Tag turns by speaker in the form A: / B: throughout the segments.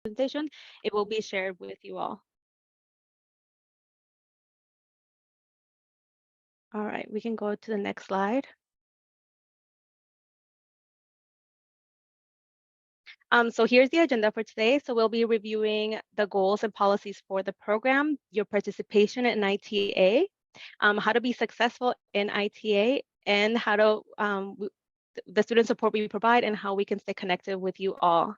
A: presentation, it will be shared with you all. All right, we can go to the next slide. So here's the agenda for today. So we'll be reviewing the goals and policies for the program, your participation in ITA, how to be successful in ITA, and how to the student support we provide and how we can stay connected with you all.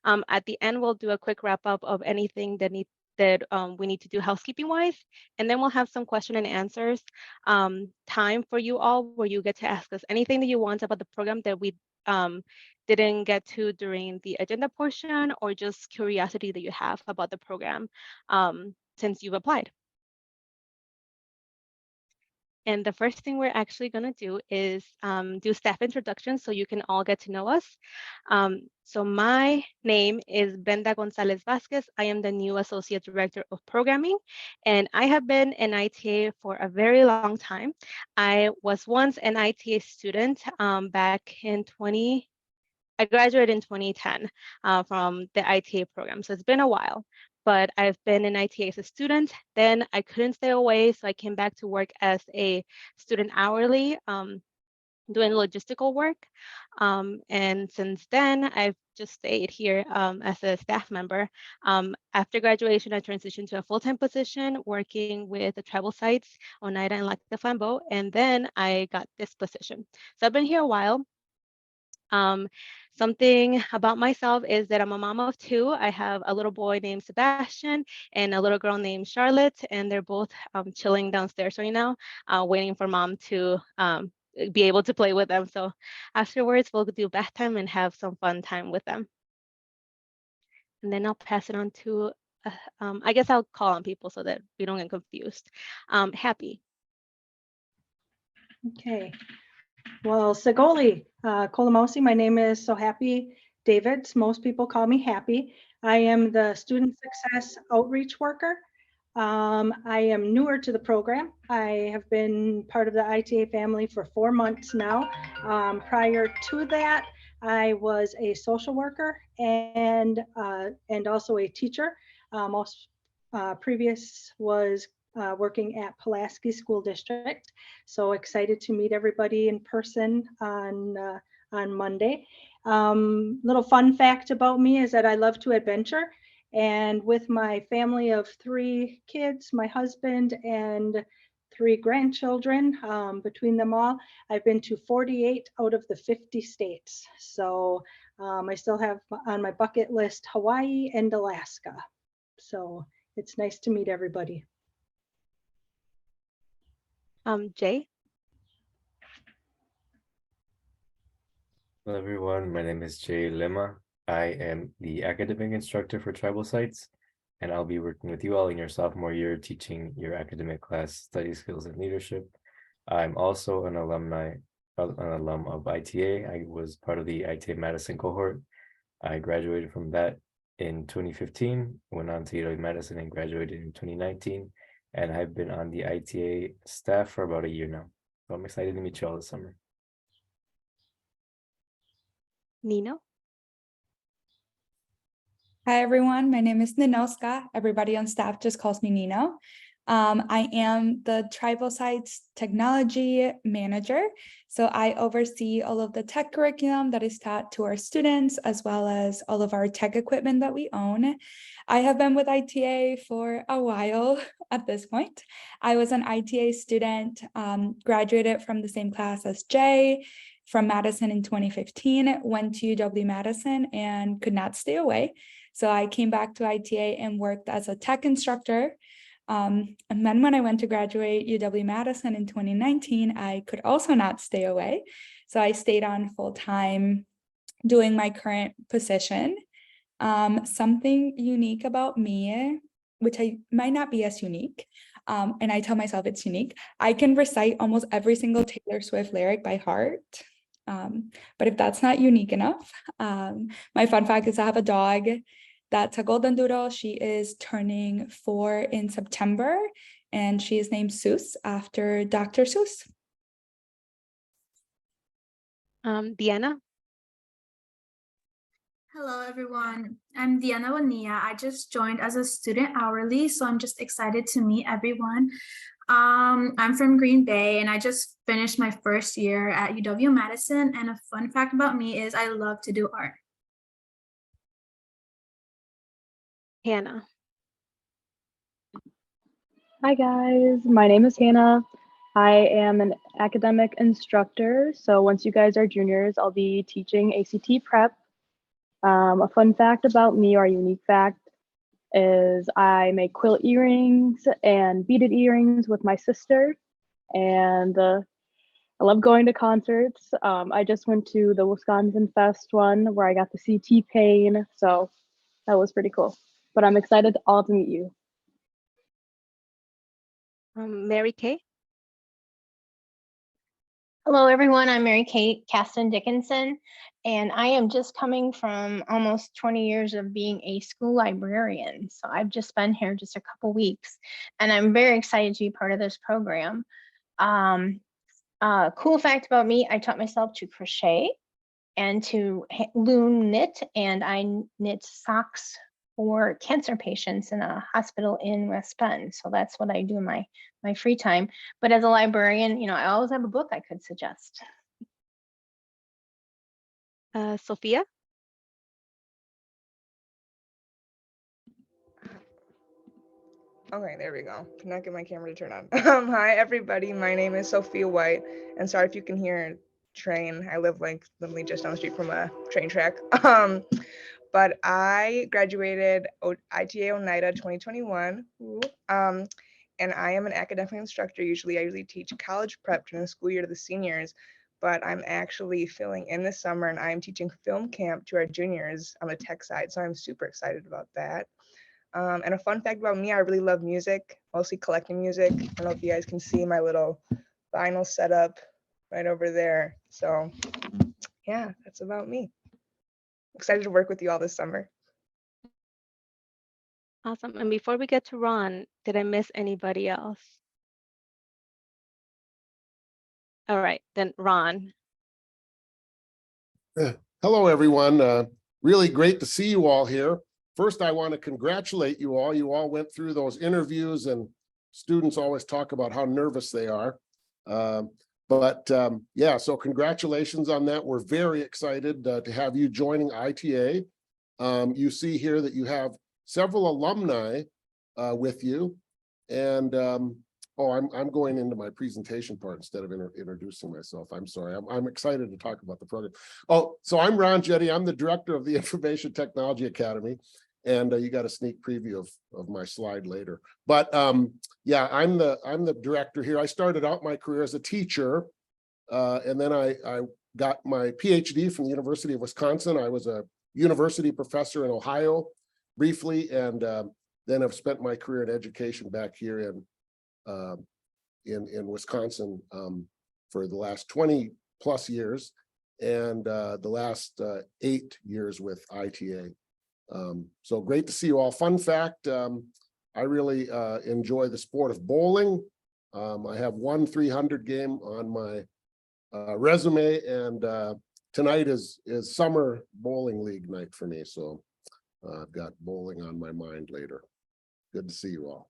A: At the end, we'll do a quick wrap up of anything that we need to do housekeeping wise, and then we'll have some question and answers time for you all where you get to ask us anything that you want about the program that we didn't get to during the agenda portion, or just curiosity that you have about the program since you've applied. And the first thing we're actually going to do is do staff introductions so you can all get to know us. So my name is Brenda Gonzalez Vasquez. I am the new Associate Director of Programming, and I have been in ITA for a very long time. I was once an ITA student back in I graduated in 2010 from the ITA program, so it's been a while. But I've been in ITA as a student. Then I couldn't stay away, so I came back to work as a student hourly, doing logistical work. And since then, I've just stayed here as a staff member. After graduation, I transitioned to a full-time position working with the tribal sites, Oneida and Lac de Flambeau, and then I got this position. So I've been here a while. Something about myself is that I'm a mom of two. I have a little boy named Sebastian and a little girl named Charlotte, and they're both chilling downstairs right now, waiting for mom to be able to play with them. So afterwards, we'll do bath time and have some fun time with them. And then I'll pass it on to, I guess I'll call on people so that we don't get confused. Happy.
B: Okay. Well, Segoli, Kolomosi, my name is So Happy Davids. Most people call me Happy. I am the Student Success Outreach Worker. I am newer to the program. I have been part of the ITA family for 4 months now. Prior to that, I was a social worker and also a teacher. Most previous was working at Pulaski School District. So excited to meet everybody in person on Monday. Little fun fact about me is that I love to adventure. And with my family of 3 kids, my husband and 3 grandchildren, between them all, I've been to 48 out of the 50 states. So I still have on my bucket list Hawaii and Alaska. So it's nice to meet everybody.
A: Jay.
C: Hello everyone, my name is Jay Lema. I am the academic instructor for Tribal Sites, and I'll be working with you all in your sophomore year teaching your academic class, Study Skills and Leadership. I'm also an alum of ITA. I was part of the ITA-Madison cohort. I graduated from that in 2015, went on to UW-Madison and graduated in 2019, and I've been on the ITA staff for about a year now. So I'm excited to meet you all this summer.
A: Nino.
D: Hi, everyone. My name is Ninoska. Everybody on staff just calls me Nino. I am the Tribal Sites Technology Manager. So I oversee all of the tech curriculum that is taught to our students, as well as all of our tech equipment that we own. I have been with ITA for a while at this point. I was an ITA student, graduated from the same class as Jay, from Madison in 2015, went to UW-Madison and could not stay away. So I came back to ITA and worked as a tech instructor. And then when I went to graduate UW-Madison in 2019, I could also not stay away. So I stayed on full time doing my current position. Something unique about me, which I might not be as unique, and I tell myself it's unique, I can recite almost every single Taylor Swift lyric by heart. But if that's not unique enough, my fun fact is I have a dog that's a golden doodle. She is turning 4 in September, and she is named Seuss after Dr. Seuss.
A: Diana.
E: Hello, everyone. I'm Diana Bonilla. I just joined as a student hourly, so I'm just excited to meet everyone. I'm from Green Bay, and I just finished my first year at UW-Madison. And a fun fact about me is I love to do art.
A: Hannah.
F: Hi guys, my name is Hannah. I am an academic instructor. So once you guys are juniors, I'll be teaching ACT prep. A fun fact about me, or a unique fact, is I make quilt earrings and beaded earrings with my sister. And I love going to concerts. I just went to the Wisconsin Fest one where I got to see T-Pain. So that was pretty cool. But I'm excited all to meet you.
A: Mary Kay.
G: Hello, everyone. I'm Mary Kate Caston Dickinson, and I am just coming from almost 20 years of being a school librarian. So I've just been here just a couple weeks, and I'm very excited to be part of this program. Cool fact about me, I taught myself to crochet and to loom knit, and I knit socks for cancer patients in a hospital in West Bend. So that's what I do in my free time. But as a librarian, I always have a book I could suggest.
A: Sophia.
H: Okay, there we go. Cannot get my camera to turn on. Hi, everybody. My name is Sophia White, and sorry if you can hear a train. I live like literally just down the street from a train track. But I graduated ITA Oneida 2021. And I am an academic instructor. I usually teach college prep during the school year to the seniors, but I'm actually filling in this summer, and I'm teaching film camp to our juniors on the tech side. So I'm super excited about that. And a fun fact about me, I really love music, mostly collecting music. I don't know if you guys can see my little vinyl setup right over there. So yeah, that's about me. Excited to work with you all this summer.
A: Awesome. And before we get to Ron, did I miss anybody else? All right, then Ron.
I: Hello, everyone. Really great to see you all here. First, I want to congratulate you all. You all went through those interviews, and students always talk about how nervous they are. Yeah, so congratulations on that. We're very excited to have you joining ITA. You see here that you have several alumni with you. And I'm going into my presentation part instead of introducing myself. I'm sorry. I'm excited to talk about the program. Oh, so I'm Ron Jetty. I'm the director of the Information Technology Academy. And you got a sneak preview of my slide later. But yeah, I'm the director here. I started out my career as a teacher, and then I got my PhD from the University of Wisconsin. I was a university professor in Ohio briefly, and then I've spent my career in education back here in Wisconsin for the last 20 plus years, and the last 8 years with ITA. So great to see you all. Fun fact, I really enjoy the sport of bowling. I have one 300 game on my resume, and tonight is summer bowling league night for me. So I've got bowling on my mind later. Good to see you all.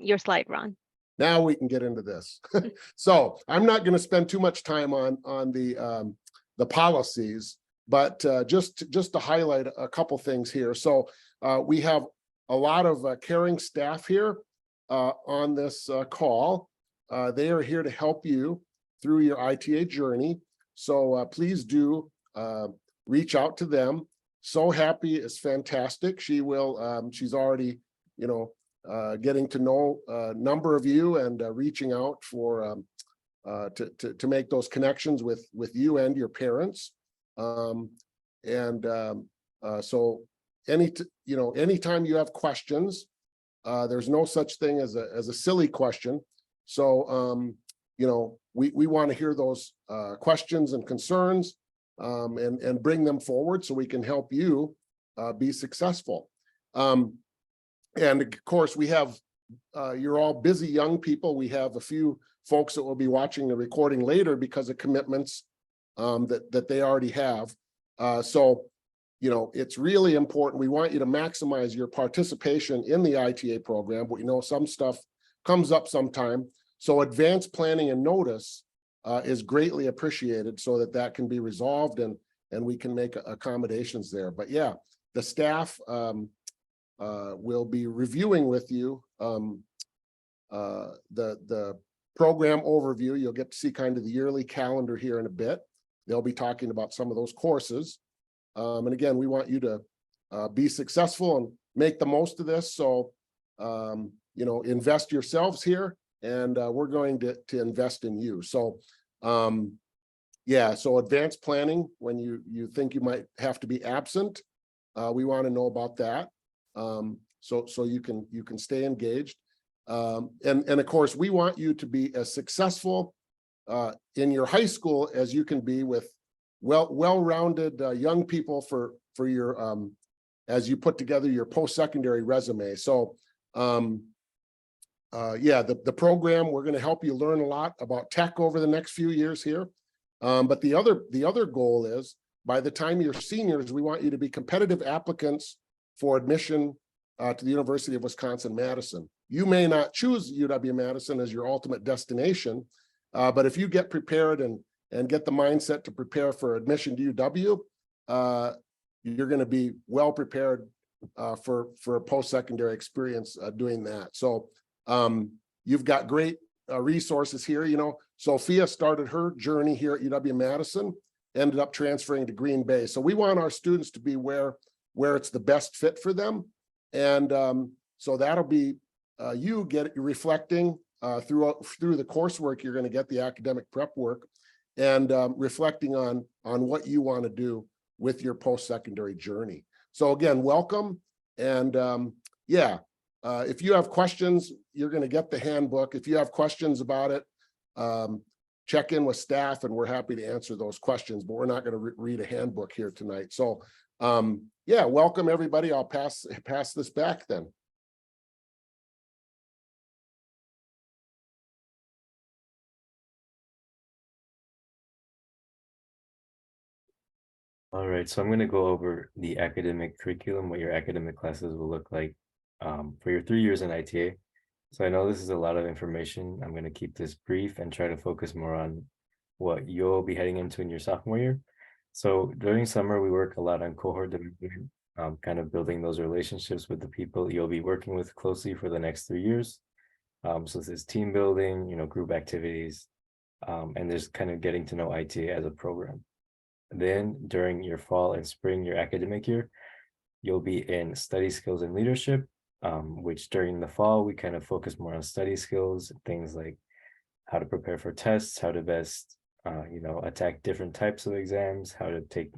A: Your slide, Ron.
I: Now we can get into this. So I'm not going to spend too much time on the policies, but just to highlight a couple things here. So we have a lot of caring staff here on this call. They are here to help you through your ITA journey. So please do reach out to them. So Happy is fantastic. She will. She's already, getting to know a number of you and reaching out for to make those connections with you and your parents. So anytime you have questions, there's no such thing as a silly question. So we want to hear those questions and concerns and bring them forward so we can help you be successful. And of course, we have, you're all busy young people. We have a few folks that will be watching the recording later because of commitments that they already have. So, you know, it's really important. We want you to maximize your participation in the ITA program, but you know, some stuff comes up sometime. So advanced planning and notice is greatly appreciated so that that can be resolved and we can make accommodations there. But yeah, the staff will be reviewing with you the program overview. You'll get to see kind of the yearly calendar here in a bit. They'll be talking about some of those courses. And again, we want you to be successful and make the most of this. So, you know, invest yourselves here, and we're going to invest in you. So, yeah, so advanced planning, when you think you might have to be absent, we want to know about that. So you can stay engaged. And of course, we want you to be as successful in your high school as you can be with well-rounded young people for your as you put together your post-secondary resume. So yeah, the program, we're going to help you learn a lot about tech over the next few years here. But the other goal is, by the time you're seniors, we want you to be competitive applicants for admission to the University of Wisconsin-Madison. You may not choose UW-Madison as your ultimate destination, but if you get prepared and get the mindset to prepare for admission to UW, you're going to be well prepared for a post-secondary experience doing that. So you've got great resources here. You know, Sophia started her journey here at UW-Madison, ended up transferring to Green Bay. So we want our students to be where it's the best fit for them. And so that'll be you reflecting through the coursework. You're going to get the academic prep work and reflecting on what you want to do with your post-secondary journey. So again, welcome. And yeah, if you have questions, you're going to get the handbook. If you have questions about it, check in with staff and we're happy to answer those questions, but we're not going to read a handbook here tonight. So yeah, welcome everybody. I'll pass this back then.
C: All right, so I'm going to go over the academic curriculum, what your academic classes will look like for your 3 years in ITA. So I know this is a lot of information. I'm going to keep this brief and try to focus more on what you'll be heading into in your sophomore year. So during summer, we work a lot on cohort development, kind of building those relationships with the people you'll be working with closely for the next 3 years. So this is team building, you know, group activities, and there's kind of getting to know ITA as a program. Then during your fall and spring, your academic year, you'll be in study skills and leadership, which during the fall, we kind of focus more on study skills, things like how to prepare for tests, how to best, you know, attack different types of exams, how to take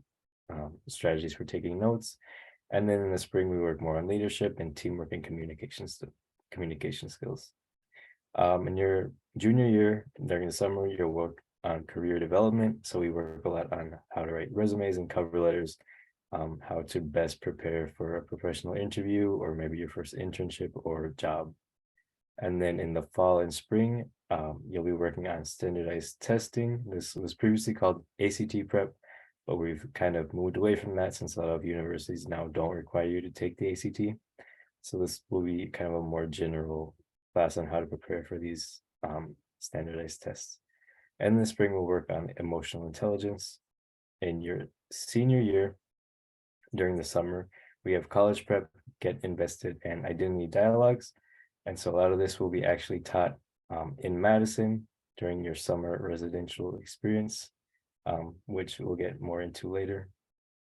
C: strategies for taking notes. And then in the spring, we work more on leadership and teamwork and communication skills. In your junior year, during the summer, you'll work on career development. So we work a lot on how to write resumes and cover letters, how to best prepare for a professional interview or maybe your first internship or job. And then in the fall and spring, you'll be working on standardized testing. This was previously called ACT prep, but we've kind of moved away from that since a lot of universities now don't require you to take the ACT. So this will be kind of a more general class on how to prepare for these standardized tests. And in the spring, we'll work on emotional intelligence. In your senior year, during the summer, we have college prep, get invested, and identity dialogues. And so a lot of this will be actually taught in Madison during your summer residential experience, which we'll get more into later.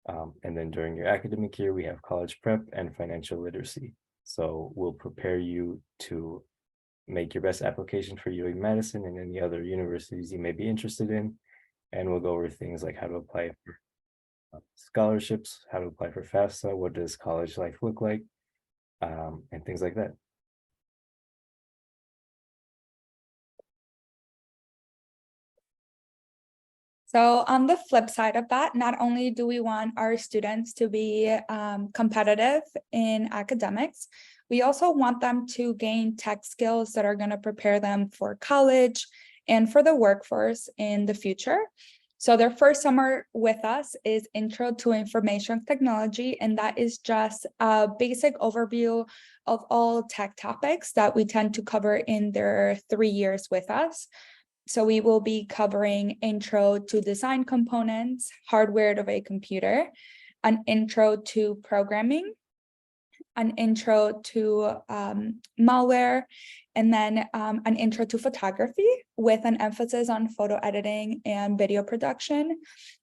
C: And then during your academic year, we have college prep and financial literacy. So we'll prepare you to make your best application for UW-Madison and any other universities you may be interested in. And we'll go over things like how to apply for scholarships, how to apply for FAFSA, what does college life look like, and things like that.
D: So on the flip side of that, not only do we want our students to be competitive in academics, we also want them to gain tech skills that are going to prepare them for college and for the workforce in the future. So their first summer with us is Intro to Information Technology, and that is just a basic overview of all tech topics that we tend to cover in their 3 years with us. So we will be covering intro to design components, hardware of a computer, an intro to programming, an intro to malware, and then an intro to photography with an emphasis on photo editing and video production.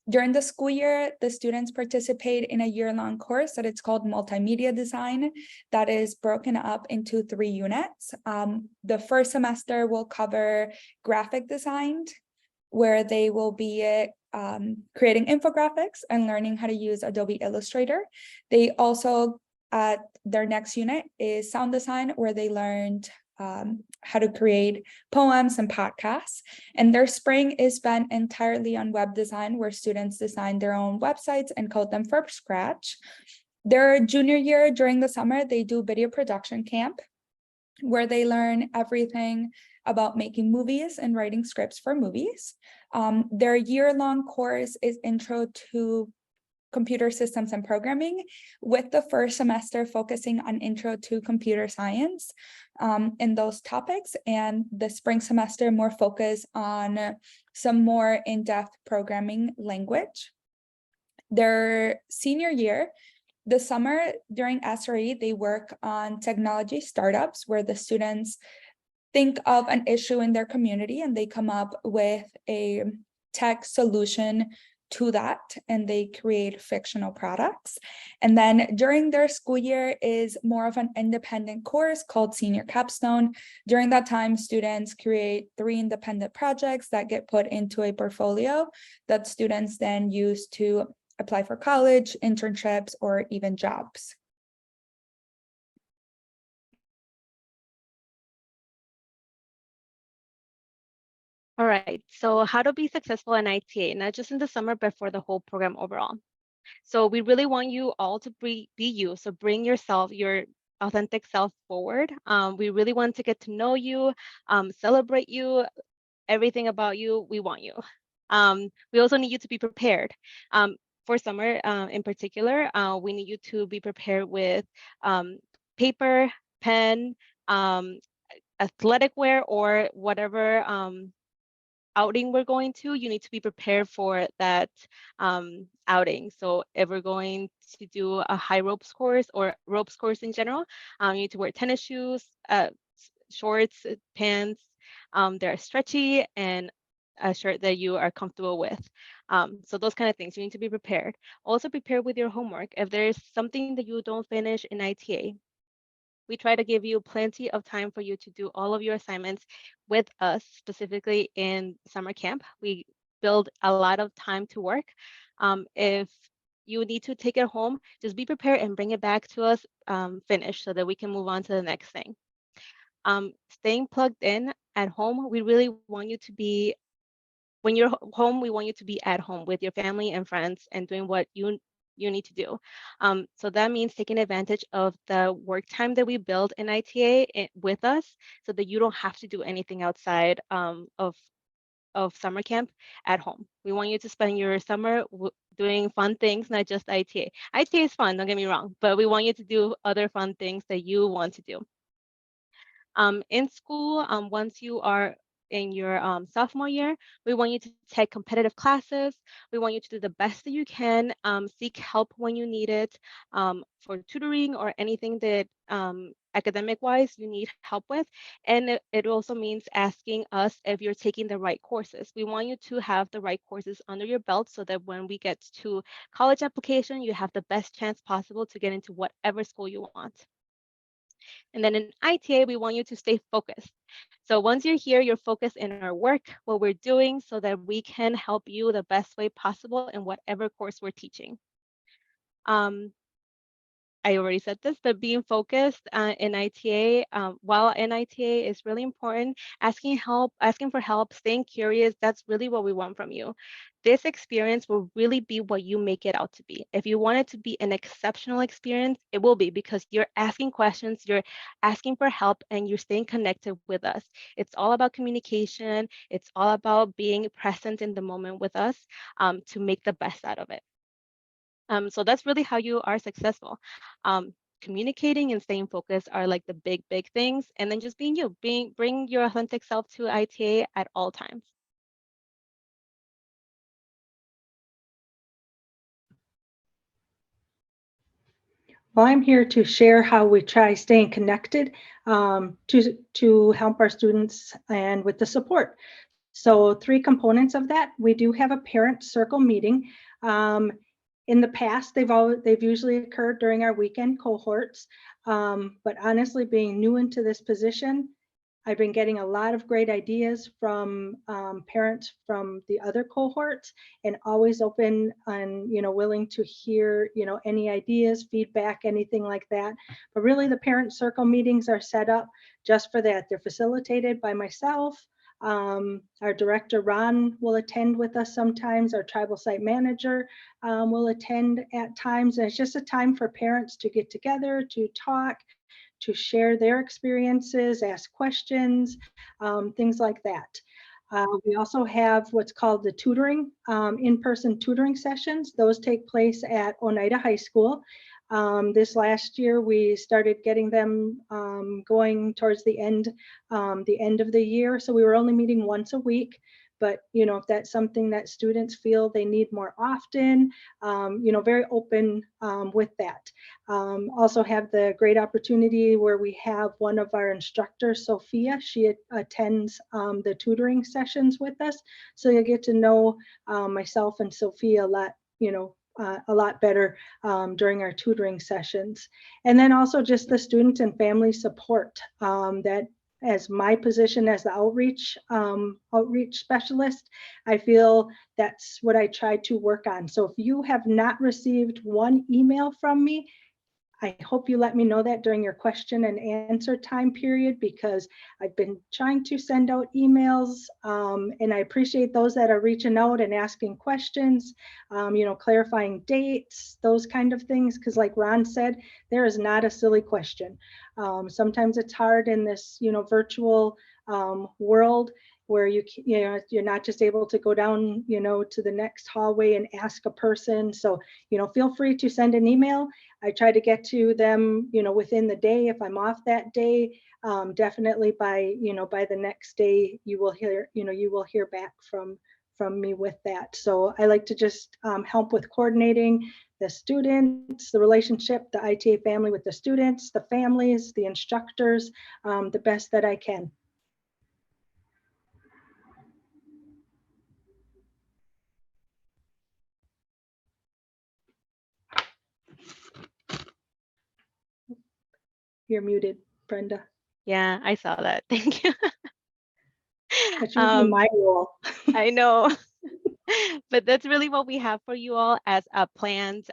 D: During the school year, the students participate in a year-long course that it's called multimedia design that is broken up into 3 units. The first semester will cover graphic design, where they will be creating infographics and learning how to use Adobe Illustrator. They also, their next unit is sound design, where they learned how to create poems and podcasts. And their spring is spent entirely on web design, where students design their own websites and code them from scratch. Their junior year, during the summer, they do video production camp, where they learn everything about making movies and writing scripts for movies. Their year-long course is Intro to Computer Systems and Programming, with the first semester focusing on Intro to Computer Science in those topics, and the spring semester more focus on some more in-depth programming language. Their senior year, the summer during SRE, they work on technology startups, where the students think of an issue in their community and they come up with a tech solution to that, and they create fictional products. And then during their school year is more of an independent course called Senior Capstone. During that time, students create 3 independent projects that get put into a portfolio that students then use to apply for college, internships, or even jobs.
A: All right, so how to be successful in ITA, not just in the summer, but for the whole program overall. So we really want you all to be you. So bring yourself, your authentic self forward. We really want to get to know you, celebrate you, everything about you. We want you. We also need you to be prepared. For summer in particular, we need you to be prepared with paper, pen, athletic wear, or whatever outing we're going to. You need to be prepared for that outing. So if we're going to do a high ropes course or ropes course in general, you need to wear tennis shoes, shorts, pants. They're stretchy, and a shirt that you are comfortable with. So those kind of things, you need to be prepared. Also prepare with your homework. If there's something that you don't finish in ITA, we try to give you plenty of time for you to do all of your assignments with us, specifically in summer camp. We build a lot of time to work. If you need to take it home, just be prepared and bring it back to us finished, so that we can move on to the next thing. Staying plugged in at home, we really want you to be, when you're home, we want you to be at home with your family and friends and doing what you need to do. So that means taking advantage of the work time that we build in ITA with us, so that you don't have to do anything outside of summer camp at home. We want you to spend your summer doing fun things, not just ITA. ITA is fun, don't get me wrong, but we want you to do other fun things that you want to do. In school, once you are in your sophomore year, we want you to take competitive classes. We want you to do the best that you can, seek help when you need it, for tutoring or anything that academic-wise you need help with. And it also means asking us if you're taking the right courses. We want you to have the right courses under your belt, so that when we get to college application, you have the best chance possible to get into whatever school you want. And then in ITA, we want you to stay focused. So once you're here, you're focused in our work, what we're doing, so that we can help you the best way possible in whatever course we're teaching. I already said this, but being focused in ITA, while in ITA is really important, asking for help, staying curious, that's really what we want from you. This experience will really be what you make it out to be. If you want it to be an exceptional experience, it will be, because you're asking questions, you're asking for help, and you're staying connected with us. It's all about communication. It's all about being present in the moment with us, to make the best out of it. So that's really how you are successful. Communicating and staying focused are like the big things. And then just being you, bring your authentic self to ITA at all times.
B: Well, I'm here to share how we try staying connected, to help our students and with the support. So 3 components of that. We do have a parent circle meeting. In the past, they've usually occurred during our weekend cohorts. But honestly, being new into this position, I've been getting a lot of great ideas from parents from the other cohorts, and always open and willing to hear any ideas, feedback, anything like that. But really, the parent circle meetings are set up just for that. They're facilitated by myself. Our director, Ron, will attend with us sometimes. Our tribal site manager will attend at times. And it's just a time for parents to get together, to talk, to share their experiences, ask questions, things like that. We also have what's called the tutoring, in-person tutoring sessions. Those take place at Oneida High School. This last year, we started getting them going towards the end of the year. So we were only meeting once a week. But if that's something that students feel they need more often, very open with that. Also have the great opportunity where we have one of our instructors, Sophia. She attends the tutoring sessions with us, so you'll get to know myself and Sophia a lot better during our tutoring sessions. And then also just the student and family support that, as my position as the outreach specialist, I feel that's what I try to work on. So if you have not received one email from me, I hope you let me know that during your question and answer time period, because I've been trying to send out emails, and I appreciate those that are reaching out and asking questions, clarifying dates, those kind of things. Because like Ron said, there is not a silly question. Sometimes it's hard in this, virtual world, where you're not just able to go down, to the next hallway and ask a person. So, feel free to send an email. I try to get to them, within the day. If I'm off that day, definitely by the next day, you will hear back from me with that. So I like to just help with coordinating the students, the relationship, the ITA family with the students, the families, the instructors, the best that I can. You're muted, Brenda.
A: Yeah, I saw that. Thank you.
B: That's usually my role.
A: I know. But that's really what we have for you all as a planned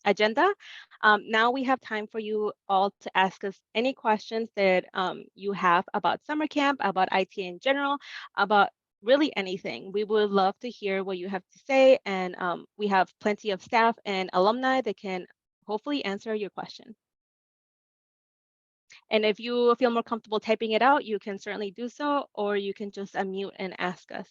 A: agenda. Now we have time for you all to ask us any questions that you have about summer camp, about IT in general, about really anything. We would love to hear what you have to say, and we have plenty of staff and alumni that can hopefully answer your question. And if you feel more comfortable typing it out, you can certainly do so, or you can just unmute and ask us.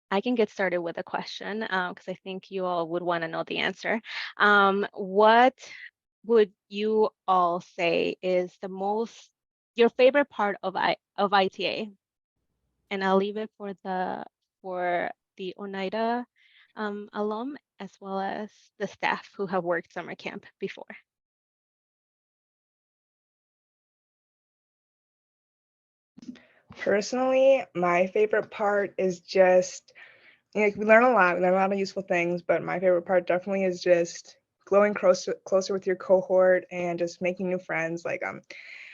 A: I can get started with a question because I think you all would want to know the answer. What would you all say is your favorite part of ITA? And I'll leave it for the Oneida alum, as well as the staff who have worked summer camp before.
H: Personally, my favorite part is just, we learn a lot. We learn a lot of useful things, but my favorite part definitely is just growing closer with your cohort and just making new friends.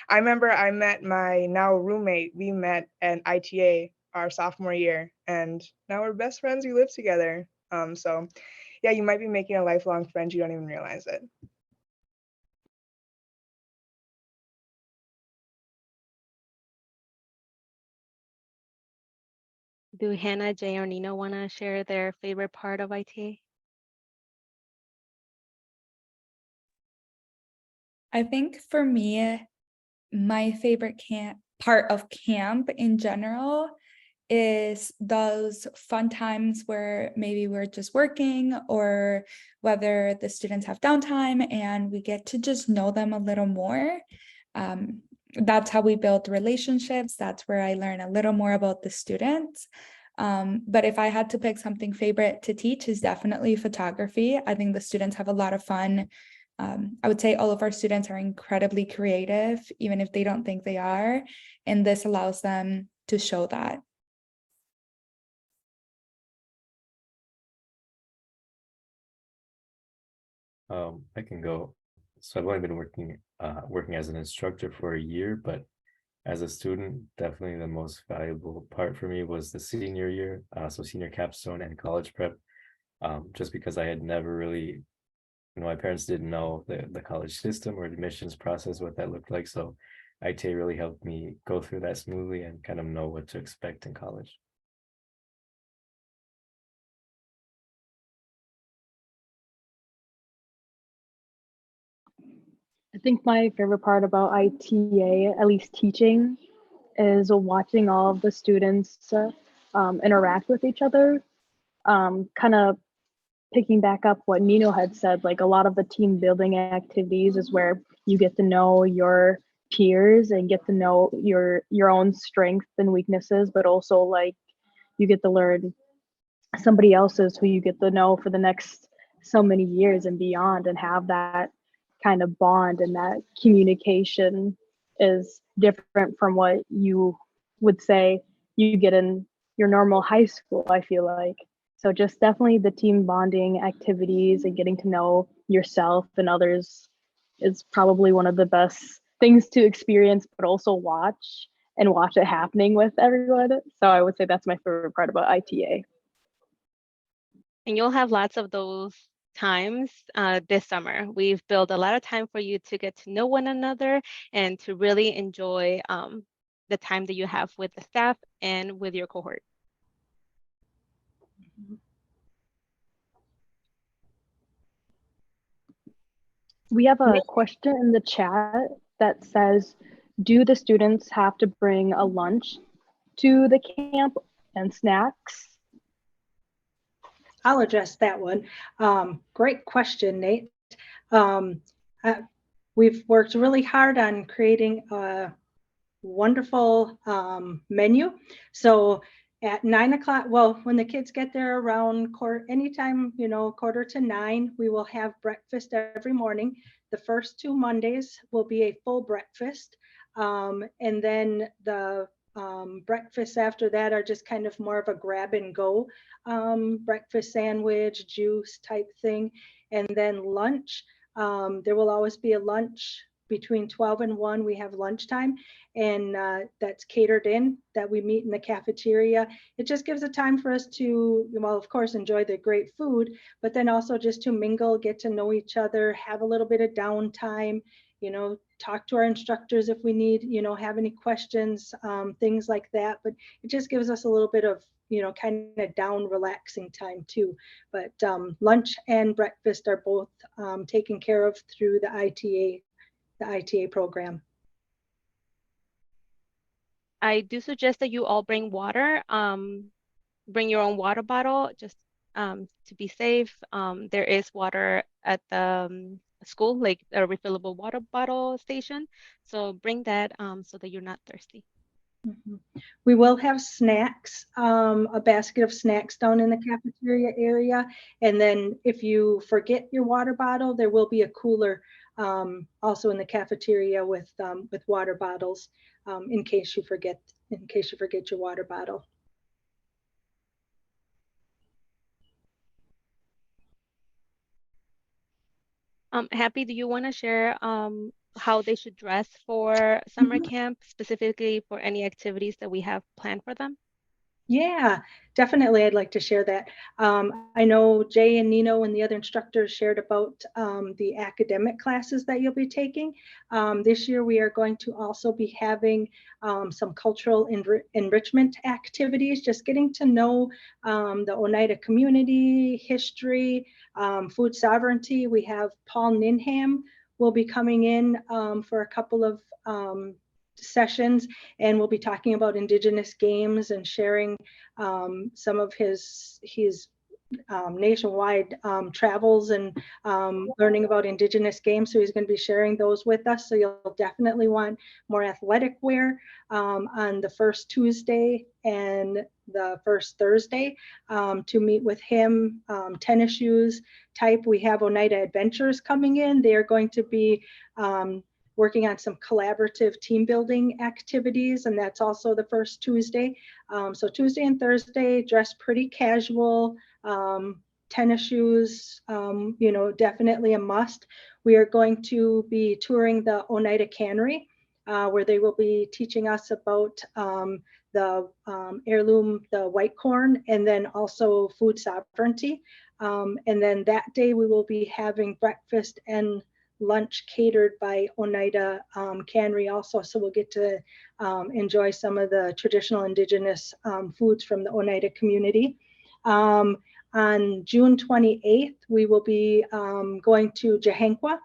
H: I remember I met my now roommate. We met at ITA our sophomore year, and now we're best friends. We live together. So yeah, you might be making a lifelong friend. You don't even realize it.
A: Do Hannah, Jay, or Nina want to share their favorite part of ITA?
D: I think for me, my favorite part of camp in general is those fun times where maybe we're just working, or whether the students have downtime and we get to just know them a little more. That's how we build relationships. That's where I learn a little more about the students. But if I had to pick something favorite to teach, is definitely photography. I think the students have a lot of fun. I would say all of our students are incredibly creative, even if they don't think they are, and this allows them to show that.
C: I can go. So I've only been working as an instructor for a year, but as a student, definitely the most valuable part for me was the senior year, so senior capstone and college prep, just because I had never really, my parents didn't know the college system or admissions process, what that looked like. So ITA really helped me go through that smoothly and kind of know what to expect in college.
F: I think my favorite part about ITA, at least teaching, is watching all of the students interact with each other. Kind of picking back up what Nino had said, like a lot of the team building activities is where you get to know your peers and get to know your own strengths and weaknesses, but also like you get to learn somebody else's who you get to know for the next so many years and beyond, and have that kind of bond, and that communication is different from what you would say you get in your normal high school, I feel like. So just definitely the team bonding activities and getting to know yourself and others is probably one of the best things to experience, but also watch and watch it happening with everyone. So I would say that's my favorite part about ITA.
A: And you'll have lots of those times this summer. We've built a lot of time for you to get to know one another and to really enjoy the time that you have with the staff and with your cohort.
F: We have a question in the chat that says, do the students have to bring a lunch to the camp and snacks?
B: I'll address that one. Great question, Nate. We've worked really hard on creating a wonderful menu. So at 9 o'clock, well, when the kids get there around anytime, 8:45, we will have breakfast every morning. The first 2 Mondays will be a full breakfast. And then the breakfasts after that are just kind of more of a grab and go breakfast sandwich, juice type thing. And then lunch, there will always be a lunch between 12 and 1. We have lunchtime, and that's catered in, that we meet in the cafeteria. It just gives a time for us to, well, of course, enjoy the great food, but then also just to mingle, get to know each other, have a little bit of downtime, talk to our instructors if we need, have any questions, things like that. But it just gives us a little bit of, kind of down relaxing time too. But lunch and breakfast are both taken care of through the ITA program.
A: I do suggest that you all bring water, bring your own water bottle, just to be safe. There is water at the school, like a refillable water bottle station. So bring that so that you're not thirsty.
B: We will have snacks, a basket of snacks down in the cafeteria area. And then if you forget your water bottle, there will be a cooler also in the cafeteria with water bottles in case you forget your water bottle.
A: Happy, do you want to share how they should dress for summer
B: Mhm.
A: camp, specifically for any activities that we have planned for them?
B: Yeah, definitely. I'd like to share that. I know Jay and Nino and the other instructors shared about the academic classes that you'll be taking. This year, we are going to also be having some cultural enrichment activities, just getting to know the Oneida community, history, food sovereignty. We have Paul Ninham will be coming in for a couple of sessions, and we'll be talking about Indigenous games and sharing some of his nationwide travels and learning about Indigenous games. So he's going to be sharing those with us. So you'll definitely want more athletic wear on the first Tuesday and the first Thursday to meet with him. Tennis shoes type. We have Oneida Adventures coming in. They are going to be working on some collaborative team building activities, and that's also the first Tuesday. So Tuesday and Thursday, dress pretty casual, tennis shoes, definitely a must. We are going to be touring the Oneida Cannery, where they will be teaching us about the heirloom, the white corn, and then also food sovereignty. And then that day we will be having breakfast and lunch catered by Oneida Cannery also. So we'll get to enjoy some of the traditional Indigenous foods from the Oneida community. On June 28th, we will be going to Jahenqua.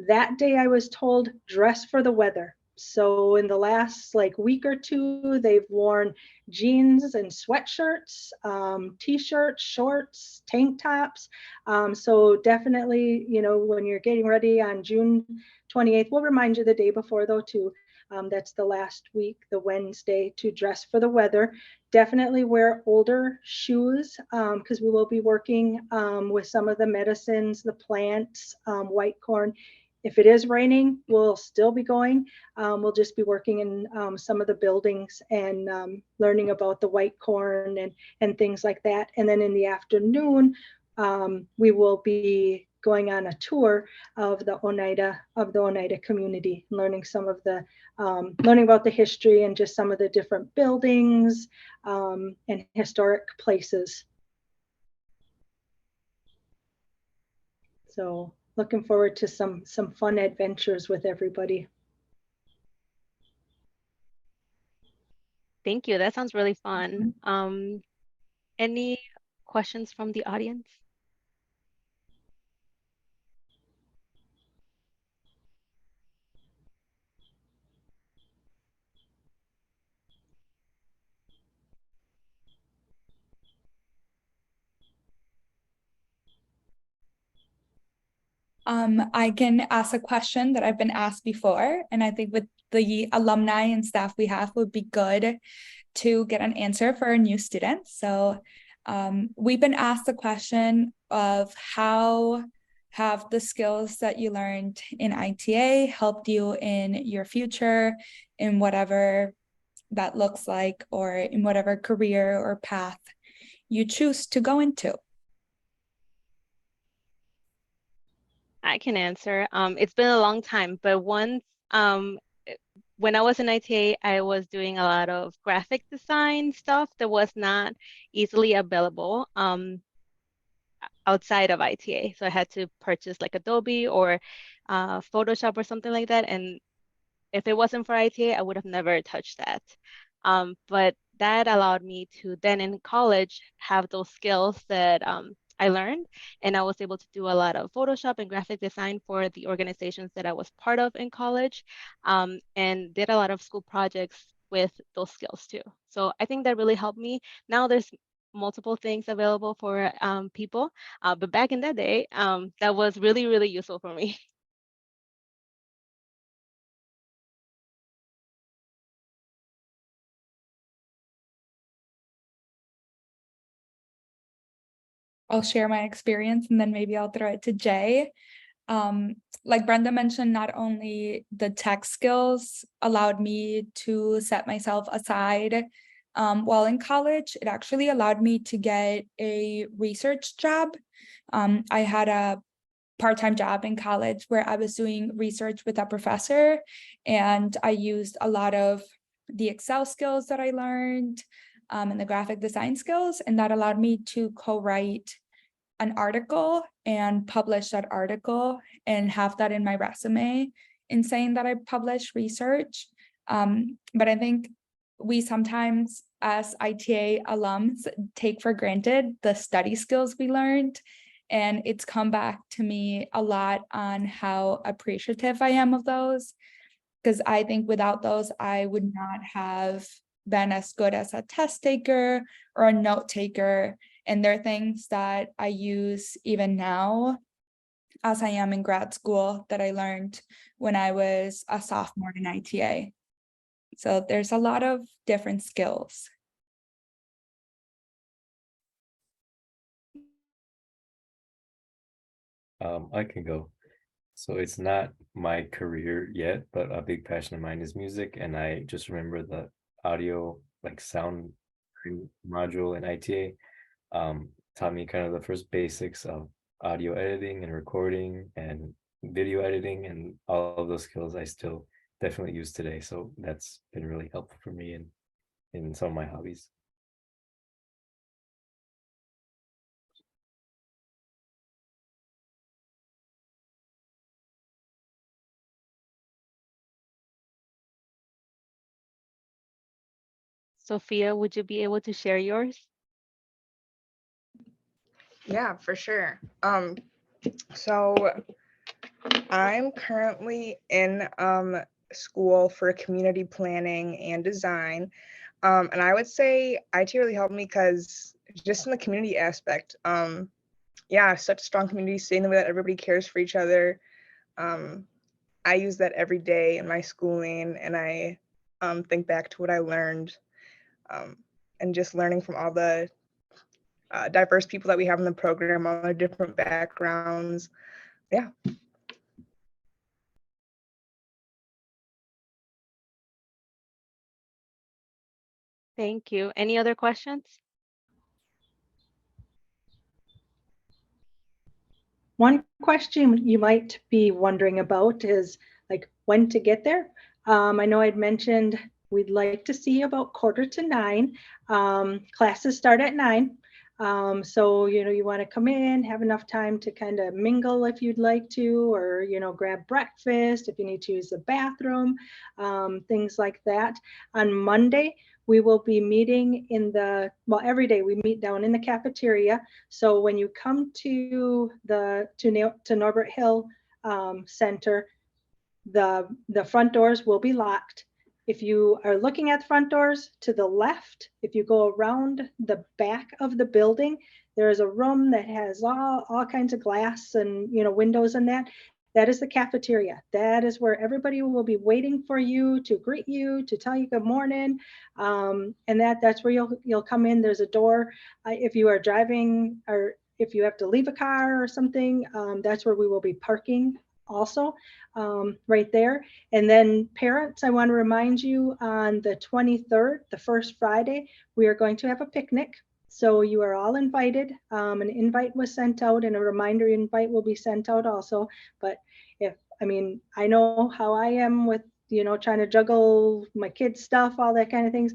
B: That day I was told, dress for the weather. So in the last week or two, they've worn jeans and sweatshirts, t-shirts, shorts, tank tops. So definitely, when you're getting ready on June 28th, we'll remind you the day before though too. That's the last week, the Wednesday, to dress for the weather. Definitely wear older shoes because we will be working with some of the medicines, the plants, white corn. If it is raining, we'll still be going. We'll just be working in some of the buildings and learning about the white corn and things like that. And then in the afternoon, we will be going on a tour of the Oneida community, learning some of the learning about the history and just some of the different buildings and historic places. So looking forward to some fun adventures with everybody.
A: Thank you. That sounds really fun. Any questions from the audience?
D: I can ask a question that I've been asked before, and I think with the alumni and staff we have would be good to get an answer for our new students. So we've been asked the question of how have the skills that you learned in ITA helped you in your future, in whatever that looks like, or in whatever career or path you choose to go into?
A: I can answer. It's been a long time, but once when I was in ITA, I was doing a lot of graphic design stuff that was not easily available outside of ITA. So I had to purchase like Adobe or Photoshop or something like that. And if it wasn't for ITA, I would have never touched that. But that allowed me to then in college have those skills that I learned, and I was able to do a lot of Photoshop and graphic design for the organizations that I was part of in college, and did a lot of school projects with those skills too. So I think that really helped me. Now there's multiple things available for people, but back in that day, that was really, really useful for me.
D: I'll share my experience and then maybe I'll throw it to Jay. Like Brenda mentioned, not only the tech skills allowed me to set myself aside while in college, it actually allowed me to get a research job. I had a part-time job in college where I was doing research with a professor, and I used a lot of the Excel skills that I learned and the graphic design skills, and that allowed me to co-write an article and publish that article and have that in my resume in saying that I published research. But I think we sometimes as ITA alums take for granted the study skills we learned. And it's come back to me a lot on how appreciative I am of those. Because I think without those, I would not have been as good as a test taker or a note taker. And they're things that I use even now as I am in grad school that I learned when I was a sophomore in ITA. So there's a lot of different skills.
C: I can go. So it's not my career yet, but a big passion of mine is music. And I just remember the audio, like sound module in ITA, taught me kind of the first basics of audio editing and recording and video editing, and all of those skills I still definitely use today. So that's been really helpful for me in some of my hobbies.
A: Sophia, would you be able to share yours?
H: Yeah, for sure. So I'm currently in school for community planning and design. And I would say IT really helped me because just in the community aspect, yeah, such a strong community, seeing the way that everybody cares for each other. I use that every day in my schooling, and I think back to what I learned, and just learning from all the diverse people that we have in the program, all their different backgrounds. Yeah.
A: Thank you. Any other questions?
B: One question you might be wondering about is like when to get there. I know I'd mentioned we'd like to see about 8:45. Classes start at 9. So, you want to come in, have enough time to kind of mingle if you'd like to, or, grab breakfast if you need to use the bathroom, things like that. On Monday, we will be meeting every day we meet down in the cafeteria. So when you come to Norbert Hill Center, the front doors will be locked. If you are looking at the front doors to the left, if you go around the back of the building, there is a room that has all kinds of glass and windows in that. That is the cafeteria. That is where everybody will be waiting for you to greet you, to tell you good morning. And that's where you'll come in. There's a door. If you are driving or if you have to leave a car or something, that's where we will be parking also, right there. And then parents, I want to remind you on the 23rd, the first Friday, we are going to have a picnic. So you are all invited. An invite was sent out and a reminder invite will be sent out also. But I know how I am with, trying to juggle my kids' stuff, all that kind of things.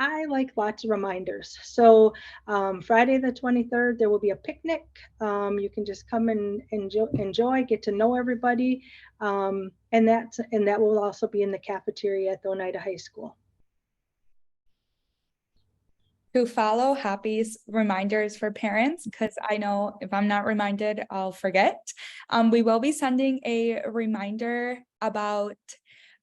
B: I like lots of reminders. So Friday the 23rd, there will be a picnic. You can just come and enjoy, get to know everybody. And that will also be in the cafeteria at the Oneida High School.
D: To follow Happy's reminders for parents, because I know if I'm not reminded, I'll forget. We will be sending a reminder about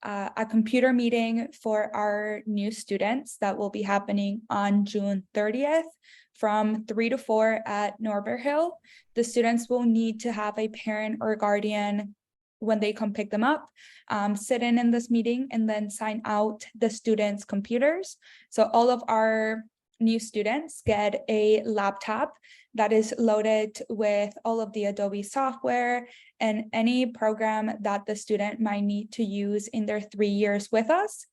D: a computer meeting for our new students that will be happening on June 30th from 3 to 4 at Norbert Hill. The students will need to have a parent or guardian when they come pick them up, sit in this meeting and then sign out the students' computers. So all of our new students get a laptop that is loaded with all of the Adobe software and any program that the student might need to use in their 3 years with us.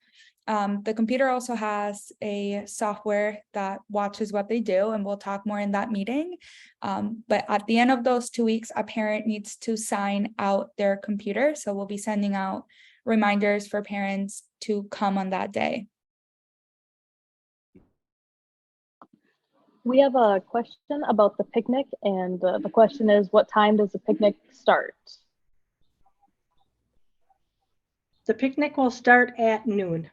D: The computer also has a software that watches what they do, and we'll talk more in that meeting. But at the end of those 2 weeks, a parent needs to sign out their computer. So we'll be sending out reminders for parents to come on that day.
F: We have a question about the picnic, and the question is, what time does the picnic start?
B: The picnic will start at noon.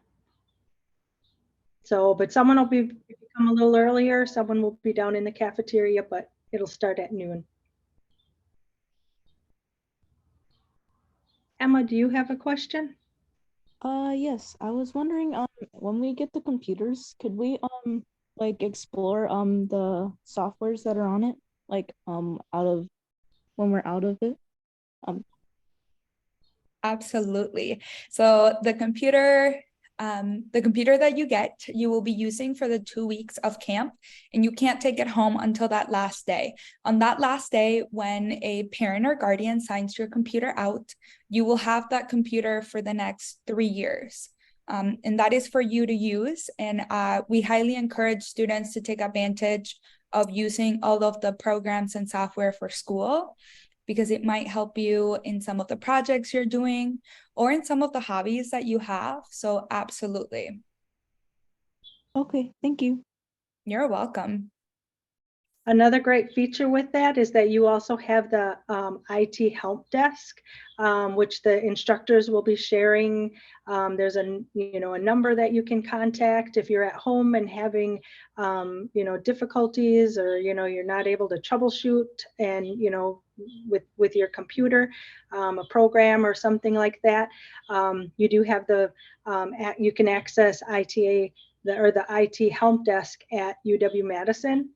B: So, but someone will come a little earlier. Someone will be down in the cafeteria, but it'll start at noon. Emma, do you have a question?
J: Yes, I was wondering, when we get the computers, could we like explore the softwares that are on it, like when we're out of it?
D: Absolutely. So the computer that you get, you will be using for the 2 weeks of camp, and you can't take it home until that last day. On that last day, when a parent or guardian signs your computer out, you will have that computer for the next 3 years. And that is for you to use. And we highly encourage students to take advantage of using all of the programs and software for school, because it might help you in some of the projects you're doing or in some of the hobbies that you have. So absolutely.
J: Okay, thank you.
D: You're welcome.
B: Another great feature with that is that you also have the IT help desk, which the instructors will be sharing. There's a number that you can contact if you're at home and having difficulties, or you're not able to troubleshoot and with your computer, a program or something like that. You do have you can access ITA the IT help desk at UW-Madison.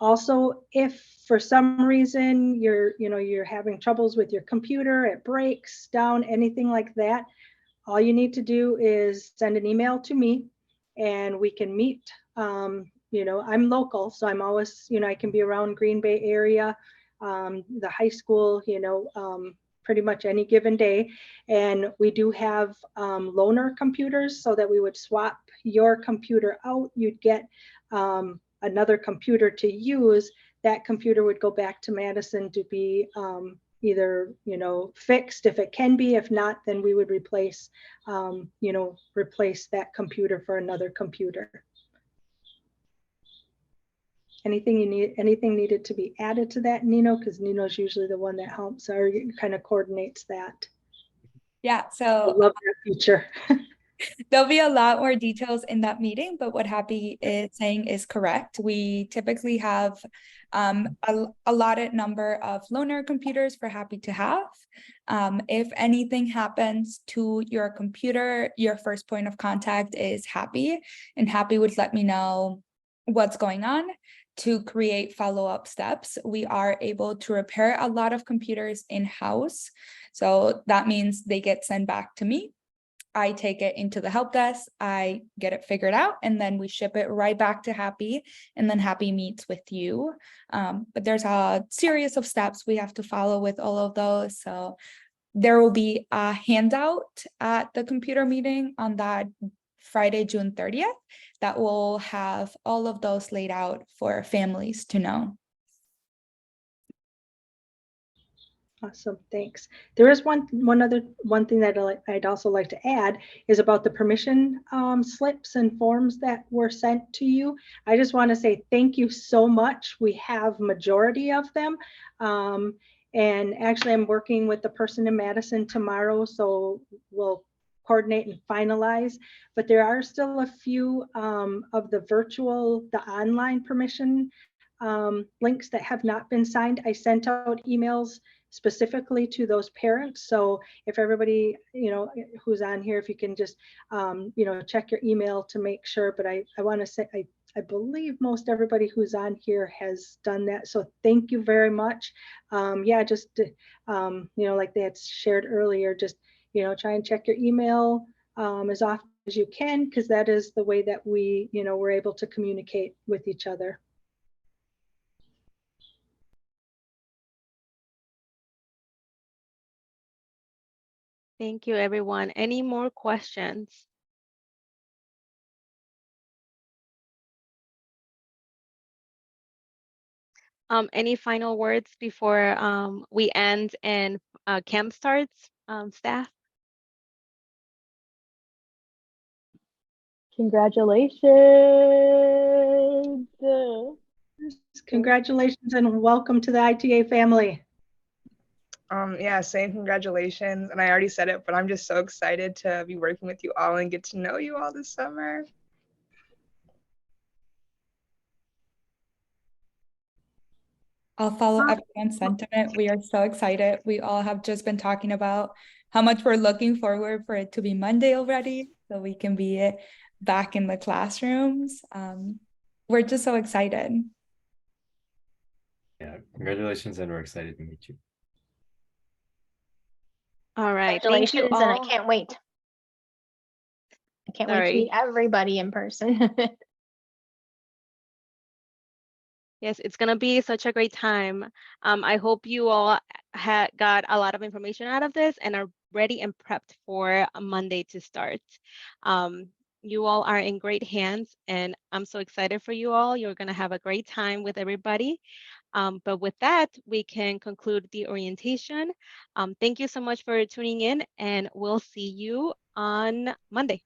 B: Also, if for some reason you're having troubles with your computer, it breaks down, anything like that, all you need to do is send an email to me and we can meet. I'm local, so I'm always, I can be around Green Bay area, the high school, pretty much any given day. And we do have loaner computers, so that we would swap your computer out. You'd get another computer to use. That computer would go back to Madison to be either fixed if it can be. If not, then we would replace that computer for another computer. Anything needed to be added to that, Nino? Because Nino's usually the one that helps or kind of coordinates that.
D: Yeah, so
B: I love that feature.
D: there'll be a lot more details in that meeting, but what Happy is saying is correct. We typically have a allotted number of loaner computers for Happy to have. If anything happens to your computer, your first point of contact is Happy, and Happy would let me know what's going on to create follow-up steps. We are able to repair a lot of computers in-house. So that means they get sent back to me. I take it into the help desk, I get it figured out, and then we ship it right back to Happy, and then Happy meets with you. But there's a series of steps we have to follow with all of those. So there will be a handout at the computer meeting on that Friday, June 30th, that will have all of those laid out for families to know.
B: Awesome, thanks. There is one thing that I'd also like to add is about the permission slips and forms that were sent to you. I just want to say thank you so much. We have majority of them. And actually I'm working with the person in Madison tomorrow, so we'll coordinate and finalize, but there are still a few of the online permission links that have not been signed. I sent out emails specifically to those parents. So if everybody, who's on here, if you can just, check your email to make sure, but I want to say, I believe most everybody who's on here has done that. So thank you very much. Just, like they had shared earlier, just, try and check your email as often as you can, because that is the way that we, we're able to communicate with each other.
A: Thank you, everyone. Any more questions? Any final words before we end and camp starts, staff?
F: Congratulations.
B: Congratulations and welcome to the ITA family.
H: Yeah, saying congratulations. And I already said it, but I'm just so excited to be working with you all and get to know you all this summer.
D: I'll follow everyone's sentiment. We are so excited. We all have just been talking about how much we're looking forward for it to be Monday already, so we can be back in the classrooms. We're just so excited.
C: Yeah, congratulations, and we're excited to meet you.
A: All right, thank you
G: Congratulations, and I
A: all.
G: can't wait. I can't wait to
A: Sorry.
G: meet everybody in person.
A: Yes, it's gonna be such a great time. I hope you all got a lot of information out of this and are ready and prepped for a Monday to start. You all are in great hands, and I'm so excited for you all. You're gonna have a great time with everybody. But with that, we can conclude the orientation. Thank you so much for tuning in, and we'll see you on Monday.